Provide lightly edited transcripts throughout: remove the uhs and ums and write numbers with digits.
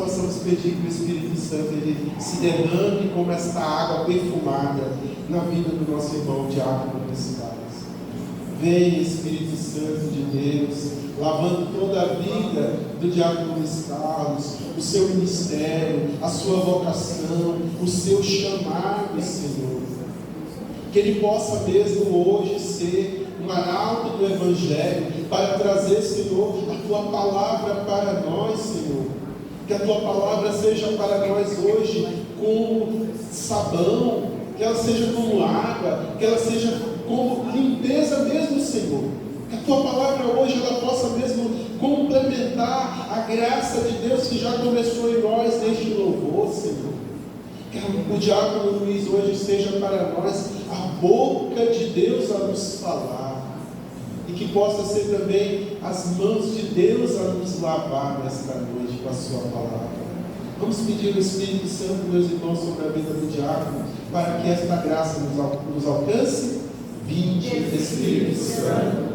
possamos pedir que o Espírito Santo ele se derrame como esta água perfumada na vida do nosso irmão diácono Luiz Carlos. Vem, Espírito Santo de Deus, lavando toda a vida do diácono Luiz Carlos, o seu ministério, a sua vocação, o seu chamado, Senhor. Que ele possa mesmo hoje ser um arauto do Evangelho para trazer, Senhor, a Tua palavra para nós, Senhor. Que a Tua palavra seja para nós hoje como sabão, que ela seja como água, que ela seja como limpeza mesmo, Senhor. Que a Tua palavra hoje ela possa mesmo complementar a graça de Deus que já começou em nós neste louvor, Senhor. Que o diácono Luiz hoje seja para nós a boca de Deus a nos falar. E que possa ser também as mãos de Deus a nos lavar nesta noite com a Sua palavra. Vamos pedir ao Espírito Santo, meus irmãos, sobre a vida do diácono, para que esta graça nos alcance. Vinde, Espírito Santo,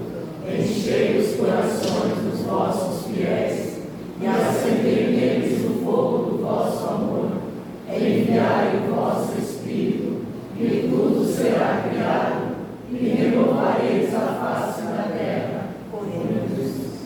enchei os corações dos vossos fiéis e acendei neles o fogo do vosso amor. Enviai o vosso Espírito, e tudo será criado, e renovareis a face da terra.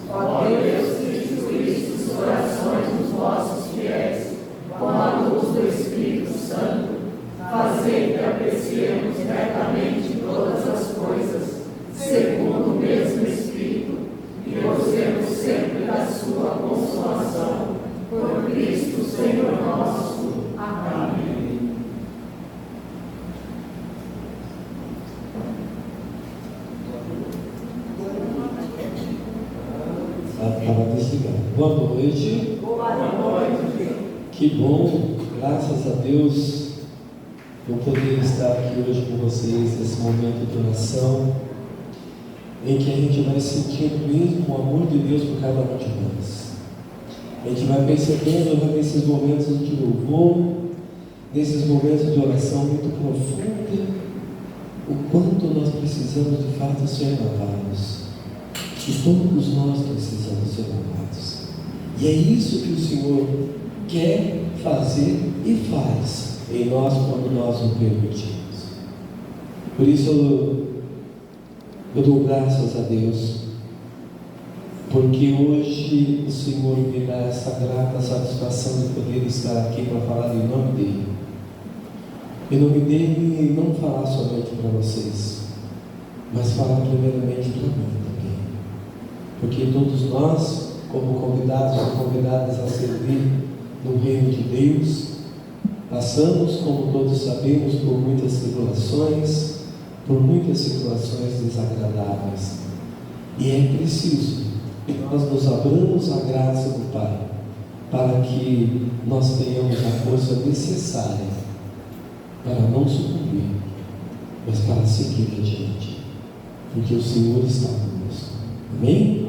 Ó Deus, que instruíste os corações dos vossos fiéis com a luz do Espírito Santo, fazei que apreciemos retamente todas as coisas, segundo o mesmo Espírito, e gozemos sempre da sua consolação. Por Cristo, Senhor nosso. Amém. Boa noite. Boa noite. Que bom, graças a Deus, eu poder estar aqui hoje com vocês nesse momento de oração, em que a gente vai sentindo mesmo o amor de Deus por cada um de nós. A gente vai percebendo nesses momentos de louvor, nesses momentos de oração muito profunda, o quanto nós precisamos de fato ser lavados. E todos nós precisamos ser lavados. E é isso que o Senhor quer fazer e faz em nós quando nós o permitimos. Por isso eu dou graças a Deus, porque hoje o Senhor me dá essa grata satisfação de poder estar aqui para falar em nome dEle. Em nome dEle, não falar somente para vocês, mas falar primeiramente para mim também. Porque todos nós, como convidados e convidadas a servir no reino de Deus, passamos, como todos sabemos, por muitas tribulações, por muitas situações desagradáveis. E é preciso que nós nos abramos à graça do Pai, para que nós tenhamos a força necessária para não sucumbir, mas para seguir adiante, porque o Senhor está conosco. Amém?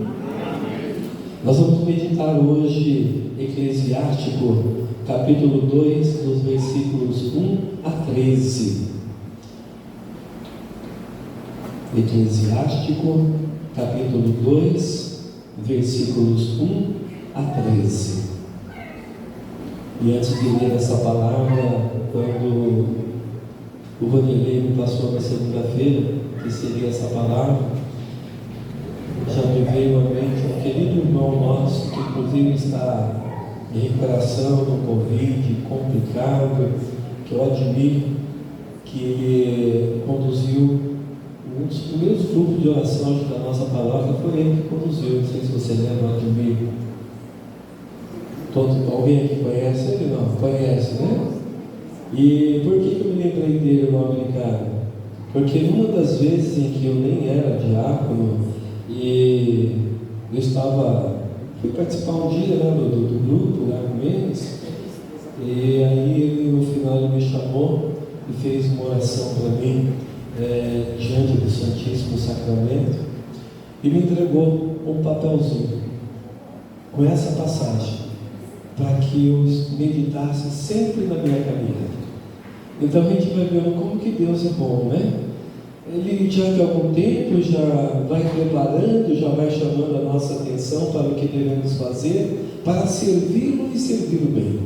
Nós vamos meditar hoje Eclesiástico, capítulo 2, dos versículos 1 a 13. Eclesiástico, capítulo 2, versículos 1 a 13. E antes de ler essa palavra, quando o Vanderlei me passou na segunda-feira, que seria essa palavra, já me veio à mente um querido irmão nosso, que inclusive está em recuperação do Covid, complicado, que eu admiro, que ele conduziu um dos primeiros grupos de oração da nossa palavra, foi ele que conduziu. Não sei se você lembra, eu admiro. Alguém aqui conhece ele? Não? Conhece, né? E por que eu me lembrei dele, irmão Ricardo? Porque numa das vezes em que eu nem era diácono, e eu fui participar um dia, né, do grupo lá com eles, e aí ele, no final ele me chamou e fez uma oração para mim diante do Santíssimo Sacramento e me entregou um papelzinho com essa passagem para que eu meditasse sempre na minha caminhada. Então a gente vai vendo como que Deus é bom, né? Ele já de algum tempo já vai preparando, já vai chamando a nossa atenção para o que devemos fazer, para servi-lo e servi-lo bem.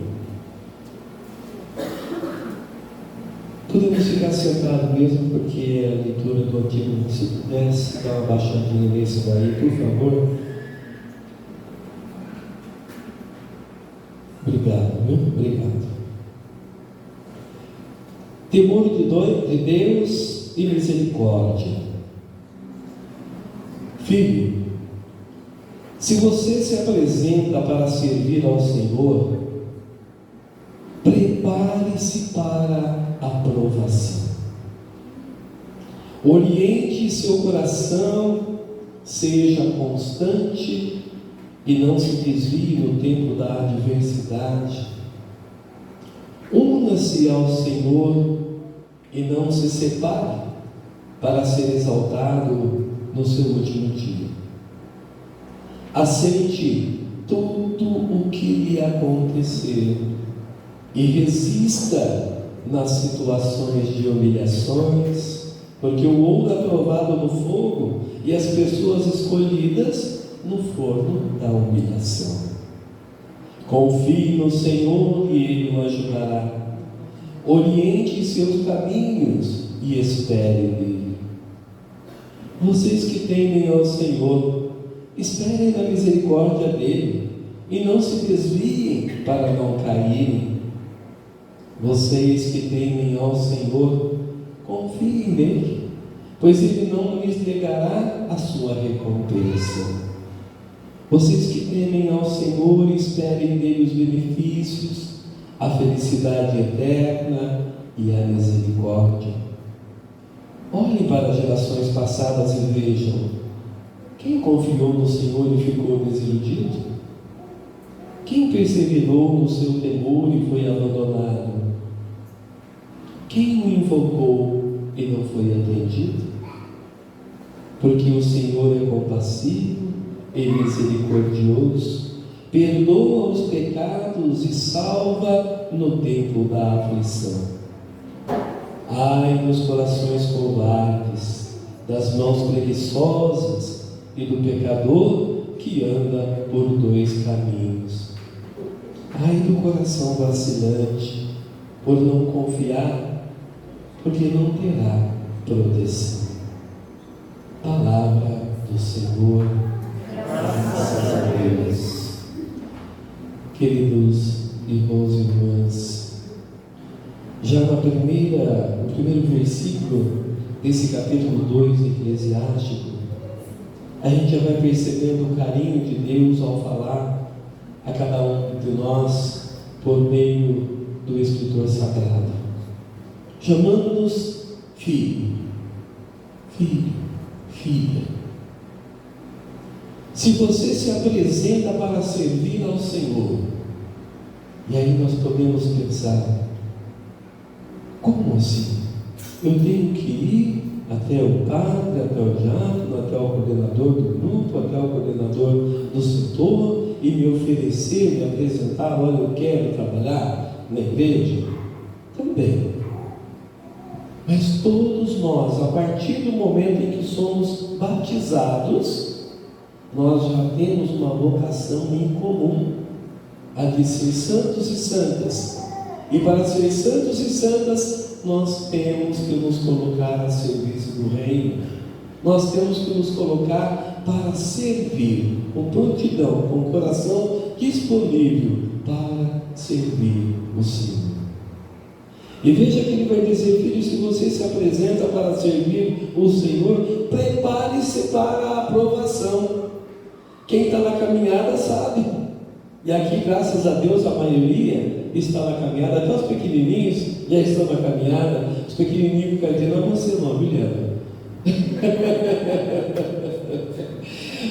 Podemos ficar sentados mesmo, porque a leitura do Antigo, se pudesse dar uma baixadinha nesse daí, por favor. Obrigado, viu? Obrigado. Temor de Deus e misericórdia. Filho, se você se apresenta para servir ao Senhor, prepare-se para a aprovação. Oriente seu coração, seja constante e não se desvie no tempo da adversidade. Una-se ao Senhor e não se separe para ser exaltado no seu último dia. Aceite tudo o que lhe acontecer e resista nas situações de humilhações, porque o ouro é provado no fogo e as pessoas escolhidas no forno da humilhação. Confie no Senhor e Ele o ajudará. Oriente seus caminhos e espere nele. Vocês que temem ao Senhor, esperem na misericórdia dele e não se desviem para não caírem. Vocês que temem ao Senhor, confiem nele, pois ele não lhes negará a sua recompensa. Vocês que temem ao Senhor, esperem nele os benefícios, a felicidade eterna e a misericórdia. Olhem para as gerações passadas e vejam: quem confiou no Senhor e ficou desiludido? Quem perseverou no seu temor e foi abandonado? Quem o invocou e não foi atendido? Porque o Senhor é compassivo e misericordioso, perdoa os pecados e salva no tempo da aflição. Ai dos corações covardes, das mãos preguiçosas e do pecador que anda por dois caminhos. Ai do coração vacilante, por não confiar, porque não terá proteção. Palavra do Senhor. Graças a Deus. Queridos irmãos e irmãs, já no primeiro versículo desse capítulo 2 de Eclesiástico, a gente já vai percebendo o carinho de Deus ao falar a cada um de nós por meio do escritor sagrado, chamando-nos filho, filha. Se você se apresenta para servir ao Senhor, e aí nós podemos pensar: como assim? Eu tenho que ir até o padre, até o diácono, até o coordenador do grupo, até o coordenador do setor e me oferecer, me apresentar: olha, eu quero trabalhar na igreja? Também. Mas todos nós, a partir do momento em que somos batizados, nós já temos uma vocação em comum, a de ser santos e santas. E para ser santos e santas, nós temos que nos colocar a serviço do reino. Nós temos que nos colocar para servir, com prontidão, com o coração disponível para servir o Senhor. E veja que ele vai dizer: filho, se você se apresenta para servir o Senhor, prepare-se para a aprovação. Quem está na caminhada sabe. E aqui, graças a Deus, a maioria está na caminhada. Até os pequenininhos já estão na caminhada. Os pequenininhos ficam dizendo: não, você não, Juliana.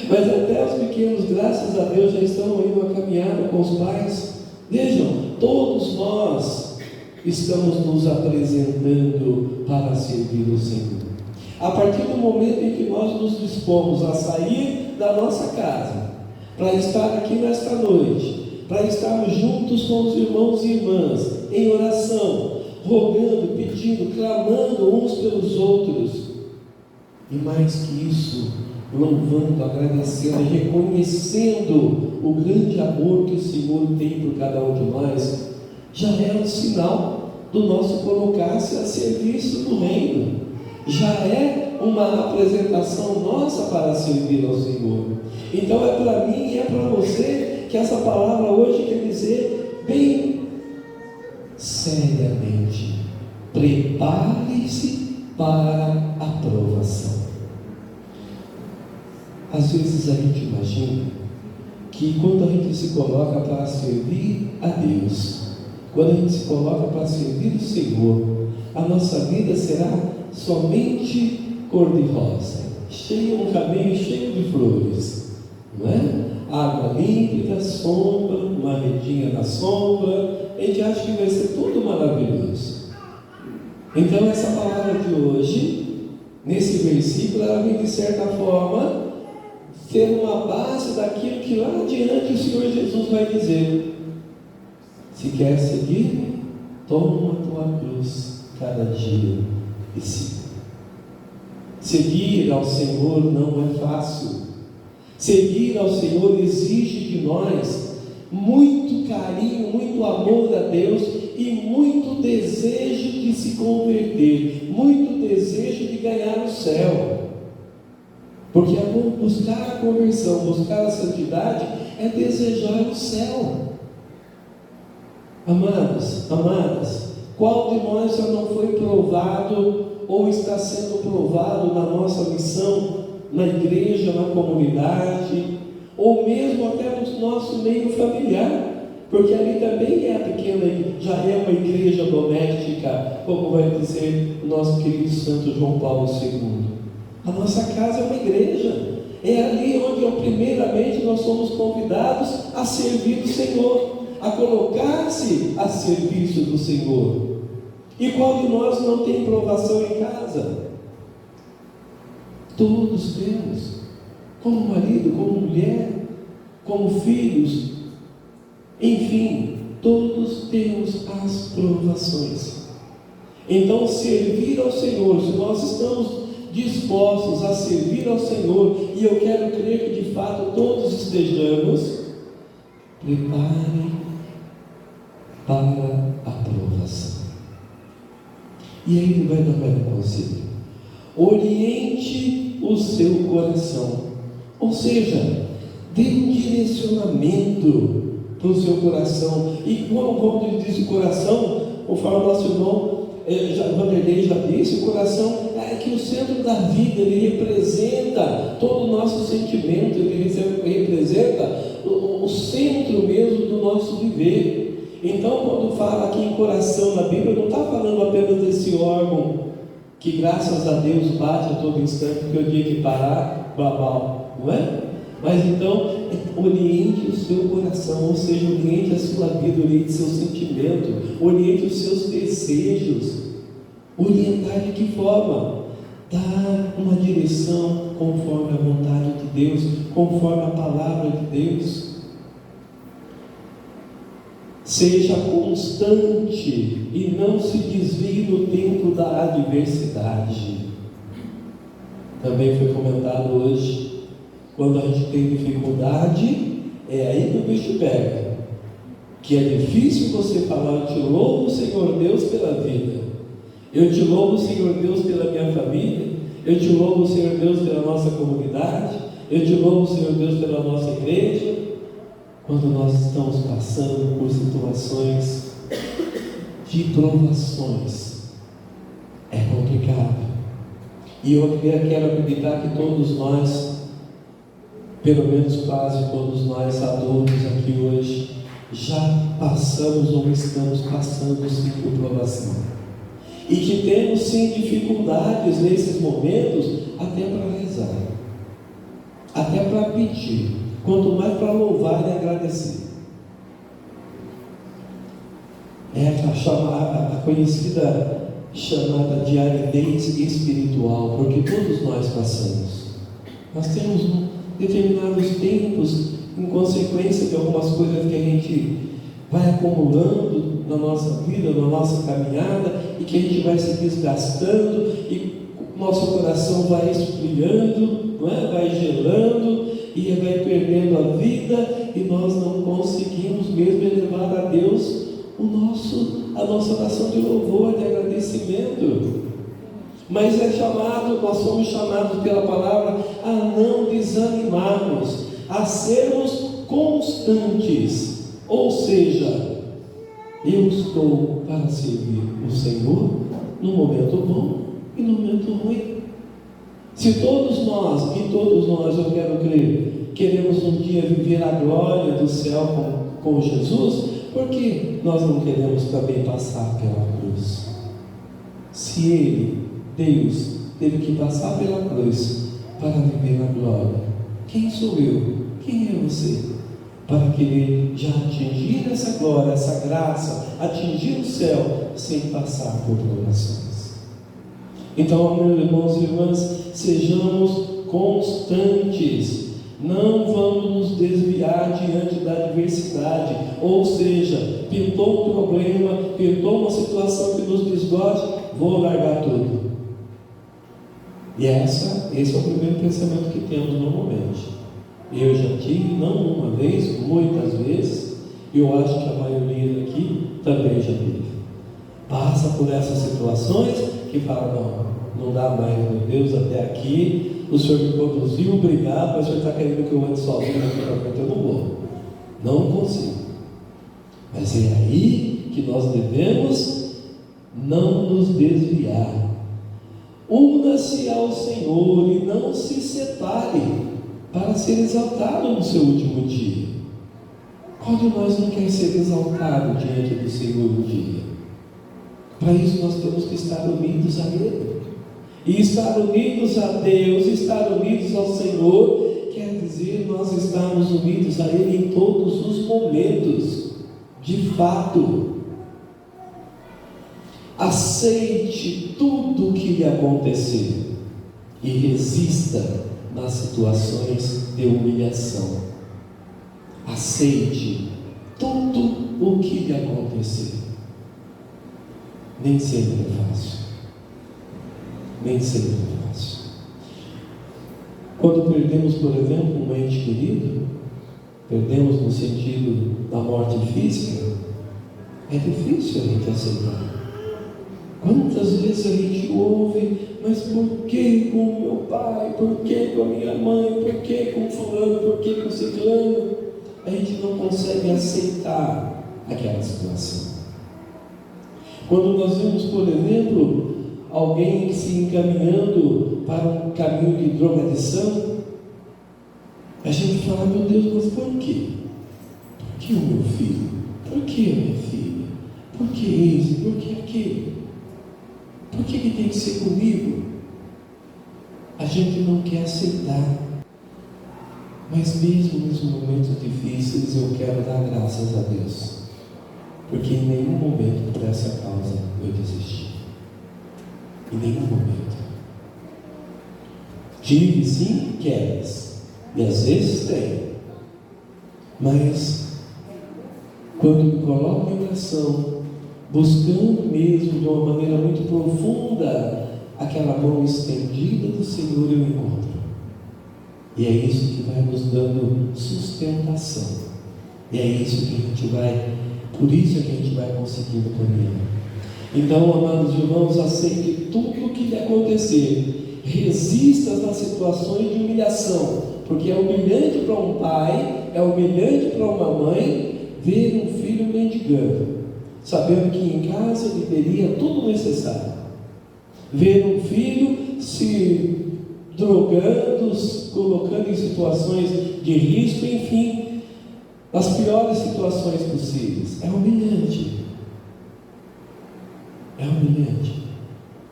Mas até os pequenos, graças a Deus, já estão indo na caminhada com os pais. Vejam, todos nós estamos nos apresentando para servir o Senhor. A partir do momento em que nós nos dispomos a sair da nossa casa, para estar aqui nesta noite, para estarmos juntos com os irmãos e irmãs, em oração, rogando, pedindo, clamando uns pelos outros, E mais que isso, louvando, agradecendo, reconhecendo o grande amor que o Senhor tem por cada um de nós, já é um sinal do nosso colocar-se a serviço do reino. Já é uma apresentação nossa para servir ao Senhor. Então é para mim e é para você que essa palavra hoje quer dizer bem seriamente: prepare-se para a provação. Às vezes a gente imagina que quando a gente se coloca para servir a Deus, quando a gente se coloca para servir o Senhor, a nossa vida será somente cor-de-rosa, um caminho cheio de flores, não é? Água límpida, sombra, uma redinha na sombra. A gente acha que vai ser tudo maravilhoso. Então essa palavra de hoje, nesse versículo, ela vem de certa forma ser uma base daquilo que lá adiante o Senhor Jesus vai dizer: se quer seguir, toma a tua cruz cada dia e siga. Seguir ao Senhor não é fácil. Seguir ao Senhor exige de nós muito carinho, muito amor a Deus e muito desejo de se converter, muito desejo de ganhar o céu. Porque buscar a conversão, buscar a santidade é desejar o céu. Amados, amadas, qual de nós já não foi provado ou está sendo provado na nossa missão, na igreja, na comunidade, ou mesmo até no nosso meio familiar? Porque ali também é a pequena, já é uma igreja doméstica, como vai dizer o nosso querido Santo João Paulo II. A nossa casa é uma igreja, é ali onde primeiramente nós somos convidados a servir o Senhor, a colocar-se a serviço do Senhor. E qual de nós não tem provação em casa? Todos temos, como marido, como mulher, como filhos, enfim, todos temos as provações. Então, servir ao Senhor, se nós estamos dispostos a servir ao Senhor, e eu quero crer que de fato todos estejamos, preparem para a provação. E aí ele vai dar mais um conselho: oriente o seu coração, ou seja, dê um direcionamento para o seu coração. E quando ele diz o coração, conforme o nosso irmão Vanderlei já disse, o coração é que o centro da vida, ele representa todo o nosso sentimento, ele representa o centro mesmo do nosso viver. Então, quando fala aqui em coração na Bíblia, não está falando apenas desse órgão que, graças a Deus, bate a todo instante, porque eu tinha que parar, babau, não é? Mas então, oriente o seu coração, ou seja, oriente a sua vida, oriente seu sentimento, oriente os seus desejos. Orientar de que forma? Dar uma direção conforme a vontade de Deus, conforme a palavra de Deus. Seja constante e não se desvie no tempo da adversidade. Também foi comentado hoje, quando a gente tem dificuldade, é aí que o bicho pega. Que é difícil você falar: eu te louvo, Senhor Deus, pela vida. Eu te louvo, Senhor Deus, pela minha família. Eu te louvo, Senhor Deus, pela nossa comunidade. Eu te louvo, Senhor Deus, pela nossa igreja. Quando nós estamos passando por situações de provações, é complicado. E eu quero acreditar que todos nós, pelo menos quase todos nós adultos aqui hoje, já passamos ou estamos passando sim por provação. E que temos sim dificuldades nesses momentos, até para rezar, até para pedir, quanto mais para louvar e agradecer. É a conhecida chamada de aridez espiritual, porque todos nós passamos. Nós temos determinados tempos, em consequência de algumas coisas que a gente vai acumulando na nossa vida, na nossa caminhada, e que a gente vai se desgastando, e nosso coração vai esfriando, não é? Vai gelando e vai perdendo a vida, e nós não conseguimos mesmo elevar a Deus a nossa oração de louvor, de agradecimento. Mas nós somos chamados pela palavra a não desanimarmos, a sermos constantes. Ou seja, eu estou para servir o Senhor no momento bom e no momento ruim. Se todos nós, eu quero crer, queremos um dia viver a glória do céu com Jesus, por que nós não queremos também passar pela cruz? Se Ele, Deus, teve que passar pela cruz para viver a glória, quem sou eu? Quem é você? Para querer já atingir essa glória, essa graça, atingir o céu, sem passar por provações. Então, meus irmãos e irmãs, sejamos constantes. Não vamos nos desviar diante da adversidade. Ou seja, pintou um problema, pintou uma situação que nos desgoste, vou largar tudo. E esse é o primeiro pensamento que temos normalmente. Eu já tive, não uma vez, muitas vezes, e eu acho que a maioria daqui também já teve. Passa por essas situações que fala, não dá mais, meu Deus, até aqui, o Senhor me conduziu, obrigado, mas o Senhor está querendo que eu ande sozinho aqui para frente, eu não vou. Não consigo. Mas é aí que nós devemos não nos desviar. Una-se ao Senhor e não se separe para ser exaltado no seu último dia. Qual de nós não quer ser exaltado diante do Senhor um dia? Para isso nós temos que estar unidos a Ele. E estar unidos a Deus, estar unidos ao Senhor, quer dizer nós estarmos unidos a Ele em todos os momentos, de fato. Aceite tudo o que lhe acontecer e resista nas situações de humilhação. Aceite tudo o que lhe acontecer. Nem sempre é fácil. Nem sempre é fácil. Quando perdemos, por exemplo, um ente querido, perdemos no sentido da morte física, é difícil a gente aceitar. Quantas vezes a gente ouve, mas por que com o meu pai, por que com a minha mãe, por que com fulano, por que com ciclano? A gente não consegue aceitar aquela situação. Quando nós vemos, por exemplo, alguém se encaminhando para um caminho de drogadição, a gente fala, meu Deus, mas por quê? Por que o meu filho? Por que a minha filha? Por que esse? Por que aquele? Por que tem que ser comigo? A gente não quer aceitar. Mas mesmo nos momentos difíceis eu quero dar graças a Deus, porque em nenhum momento por essa causa eu desisti. Em nenhum momento. Tive sim quedas, e às vezes tem, mas quando me coloco em oração, buscando mesmo de uma maneira muito profunda aquela mão estendida do Senhor, eu encontro. E é isso que vai nos dando sustentação. E é isso que a gente vai, por isso é que a gente vai conseguindo caminhar. Então, amados irmãos, aceite tudo o que lhe acontecer. Resista nas situações de humilhação, porque é humilhante para um pai, é humilhante para uma mãe ver um filho mendigando, sabendo que em casa ele teria tudo necessário. Ver um filho se drogando, colocando em situações de risco, enfim, nas piores situações possíveis. É humilhante. É humilhante.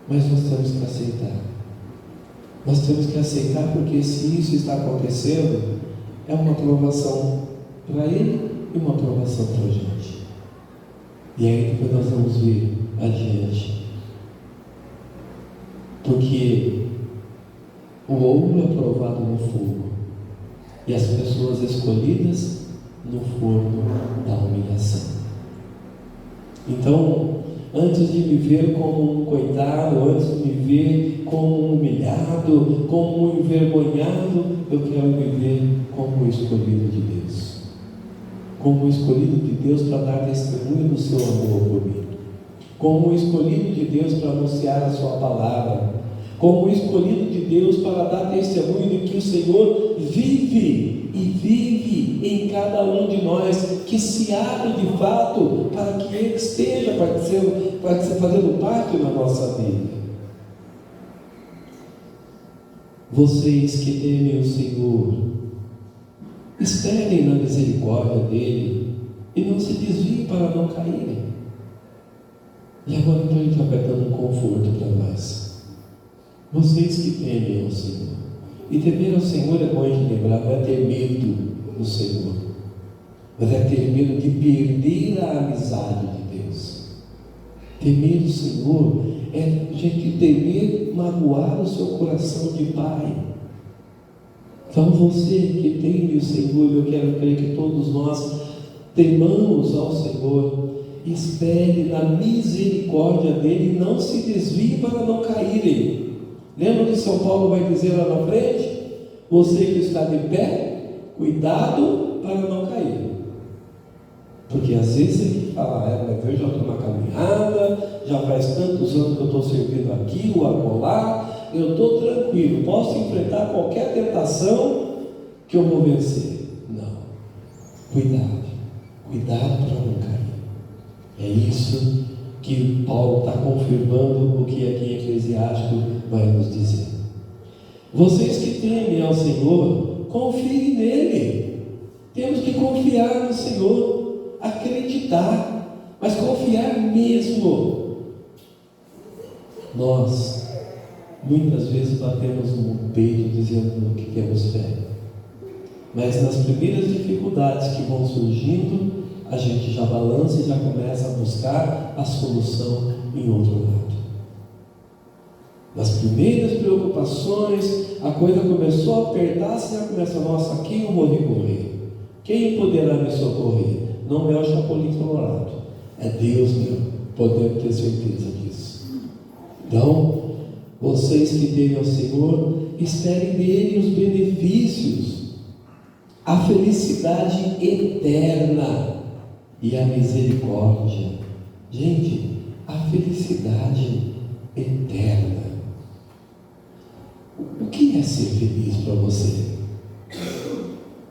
Mas nós temos que aceitar. Nós temos que aceitar, porque se isso está acontecendo, é uma aprovação para ele e uma aprovação para a gente. E aí depois nós vamos ver adiante. Porque o ouro é provado no fogo, e as pessoas escolhidas no forno da humilhação. Então, antes de me ver como um coitado, antes de me ver como um humilhado, como um envergonhado, eu quero me ver como o escolhido de Deus. Como o escolhido de Deus para dar testemunho do seu amor por mim. Como o escolhido de Deus para anunciar a sua palavra. Como o escolhido de Deus para dar testemunho de que o Senhor vive e vive em cada um de nós, que se abre de fato para que Ele esteja fazendo parte da nossa vida. Vocês que temem o Senhor, esperem na misericórdia dEle e não se desviem para não caírem. E agora então Ele vai dando um conforto para nós. Vocês que temem ao Senhor. E temer ao Senhor é bom de lembrar, não é ter medo do Senhor, mas é ter medo de perder a amizade de Deus. Temer o Senhor é gente temer magoar o seu coração de pai. Então você que teme o Senhor, eu quero crer que todos nós temamos ao Senhor, espere na misericórdia dEle e não se desvie para não caírem. Lembra que São Paulo vai dizer lá na frente? Você que está de pé, cuidado para não cair. Porque às vezes ele fala, eu já estou na caminhada, já faz tantos anos que eu estou servindo aqui ou acolá, eu estou tranquilo, posso enfrentar qualquer tentação que eu vou vencer. Não. Cuidado para não cair. É isso que Paulo está confirmando o que aqui em Eclesiástico vai nos dizer. Vocês que temem ao Senhor, confiem nele. Temos que confiar no Senhor, acreditar, mas confiar mesmo. Nós muitas vezes batemos no peito dizendo que temos fé, mas nas primeiras dificuldades que vão surgindo, a gente já balança e já começa a buscar a solução em outro lado. Nas primeiras preocupações, a coisa começou a apertar, você já começa, nossa, quem eu vou recorrer? Quem poderá me socorrer? Não é o Chapolin Colorado, é Deus mesmo, podemos ter certeza disso. Então, vocês que temem ao Senhor, esperem dele os benefícios, a felicidade eterna e a misericórdia. Gente, a felicidade eterna. O que é ser feliz para você?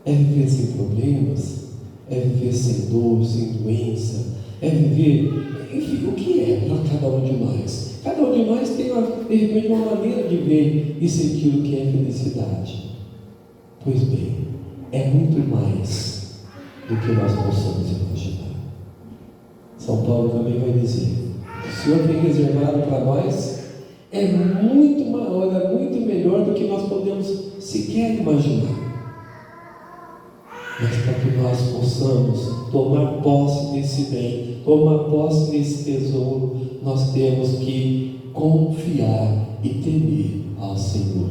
É viver sem problemas? É viver sem dor, sem doença? É viver... Enfim, o que é para cada um de nós? Cada um de nós tem, de repente, uma maneira de ver e sentir o que é felicidade. Pois bem, é muito mais do que nós possamos imaginar. São Paulo também vai dizer: o Senhor tem reservado para nós é muito maior, é muito melhor do que nós podemos sequer imaginar. Mas para que nós possamos tomar posse desse bem, tomar posse desse tesouro, nós temos que confiar e temer ao Senhor.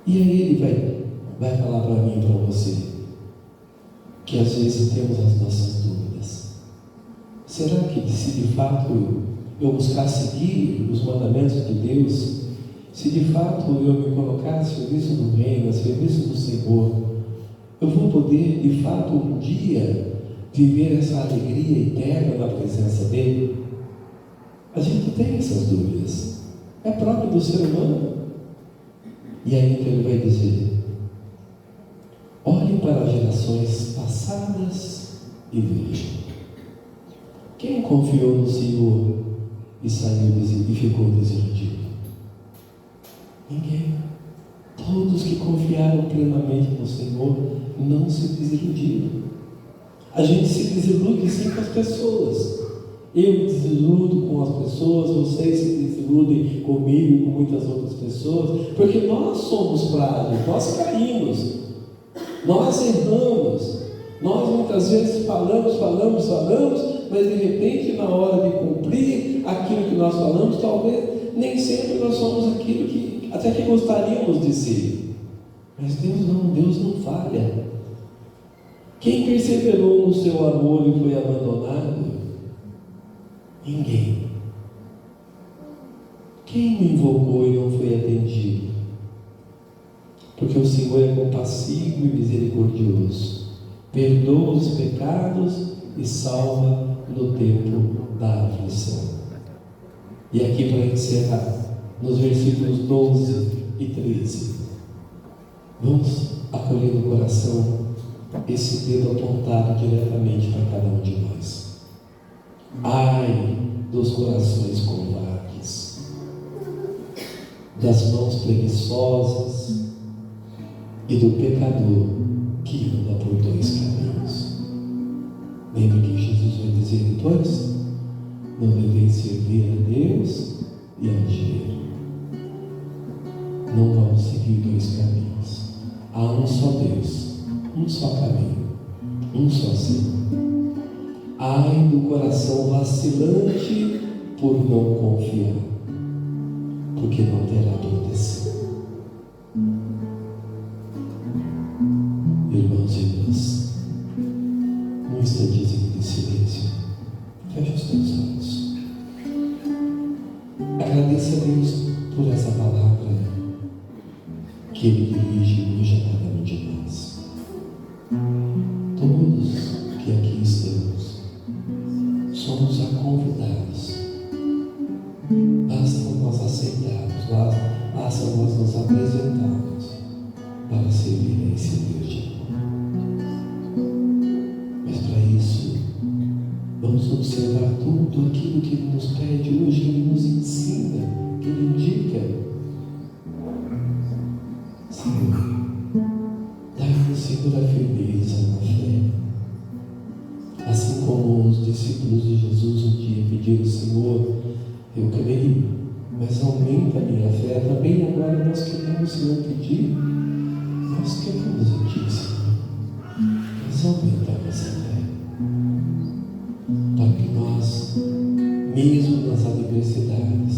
E aí Ele vai falar para mim e para você que às vezes temos as nossas dúvidas. Será que se de fato eu buscar seguir os mandamentos de Deus, se de fato eu me colocar a serviço do reino, a serviço do Senhor, eu vou poder de fato um dia viver essa alegria eterna na presença dEle? A gente tem essas dúvidas, é próprio do ser humano. E aí então Ele vai dizer: olhem para as gerações passadas e vejam. Quem confiou no Senhor e saiu e ficou desiludido? Ninguém. Todos que confiaram plenamente no Senhor não se desiludiram. A gente se desilude sim com as pessoas. Eu me desiludo com as pessoas, vocês se desiludem comigo e com muitas outras pessoas, porque nós somos frágeis, nós caímos, nós erramos, nós muitas vezes falamos, mas de repente na hora de cumprir aquilo que nós falamos, talvez nem sempre nós somos aquilo que até que gostaríamos de ser. Mas Deus não falha. Quem perseverou no seu amor e foi abandonado, invocou e não foi atendido. Porque o Senhor é compassivo e misericordioso, perdoa os pecados e salva no tempo da aflição. E aqui para encerrar, nos versículos 12 e 13, vamos acolher no coração esse dedo apontado diretamente para cada um de nós. Ai dos corações covardes, das mãos preguiçosas e do pecador que anda por dois caminhos. Lembra que Jesus vai dizer depois? Não deveis servir a Deus e ao dinheiro. Não vamos seguir dois caminhos. Há um só Deus, um só caminho, um só Senhor. Ai do coração vacilante por não confiar, porque não terá proteção. Irmãos e irmãs, um instantezinho de silêncio. Feche os teus olhos. Agradeça a Deus por essa palavra que Ele dirige hoje a cada um de nós. Todos que aqui estamos somos convidados. Basta nós aceitarmos, basta nós nos apresentarmos para servir a esse Deus de amor. Mas para isso, vamos observar tudo aquilo que Ele nos pede hoje, que Ele nos ensina, que Ele indica. Senhor, dai-nos, Senhor, a firmeza na fé. Assim como os discípulos de Jesus um dia pediram: Senhor, eu creio, mas aumenta a minha fé. Também agora nós queremos, Senhor, pedir, nós queremos a Ti, Senhor, mas aumenta a nossa fé, para que nós, mesmo nas adversidades,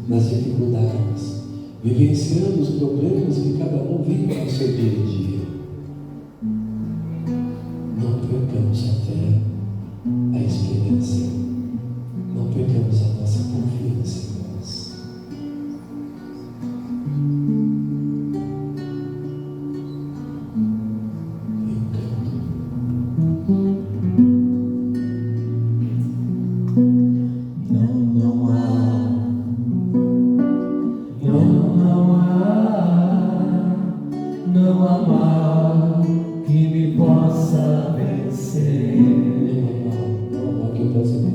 nas dificuldades, vivenciando os problemas que cada um vive no seu dia a dia, não percamos a fé, a esperança, não percamos a nossa confiança em nós. Eu canto. Não há mal que me possa vencer. Não há mal que eu possa vencer.